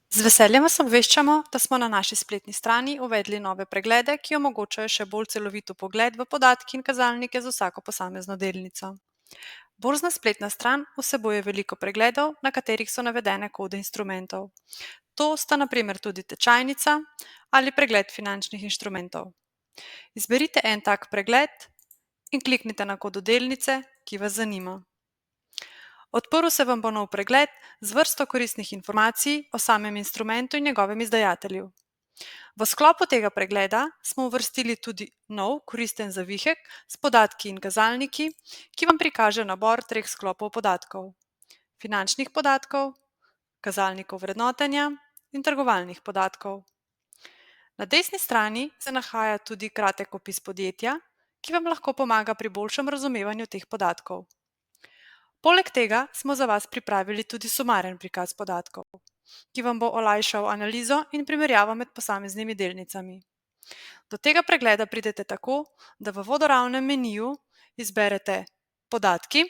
Z veseljem vas obveščamo, da smo na naši spletni strani uvedli nove preglede, ki omogočajo še bolj celovit vpogled v podatke in kazalnike za vsako posamezno delnico. Borzna spletna stran vsebuje veliko pregledov, na katerih so navedene kode instrumentov. To sta na primer tudi tečajnica ali pregled finančnih inštrumentov. Izberite en tak pregled in kliknite na kodo delnice, ki vas zanima. Odprl se vam bo nov pregled z vrsto koristnih informacij o samem instrumentu in njegovem izdajatelju. V sklopu tega pregleda smo uvrstili tudi nov koristen zavihek s podatki in kazalniki, ki vam prikaže nabor treh sklopov podatkov: finančnih podatkov, kazalnikov vrednotenja in trgovalnih podatkov. Na desni strani se nahaja tudi kratek opis podjetja, ki vam lahko pomaga pri boljšem razumevanju teh podatkov. Poleg tega smo za vas pripravili tudi sumaren prikaz podatkov, ki vam bo olajšal analizo in primerjavo med posameznimi delnicami. Do tega pregleda pridete tako, da v vodoravnem meniju izberete Podatki,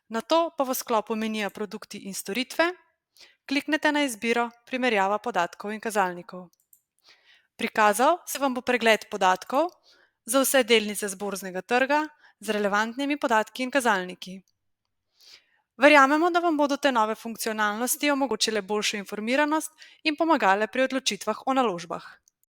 nato pa v sklopu menija Produkti in storitve kliknete na izbiro Primerjava podatkov in kazalnikov. Prikazal se vam bo pregled podatkov za vse delnice z borznega trga z relevantnimi podatki in kazalniki. Verjamemo, da vam bodo te nove funkcionalnosti omogočile boljšo informiranost in pomagale pri odločitvah o naložbah.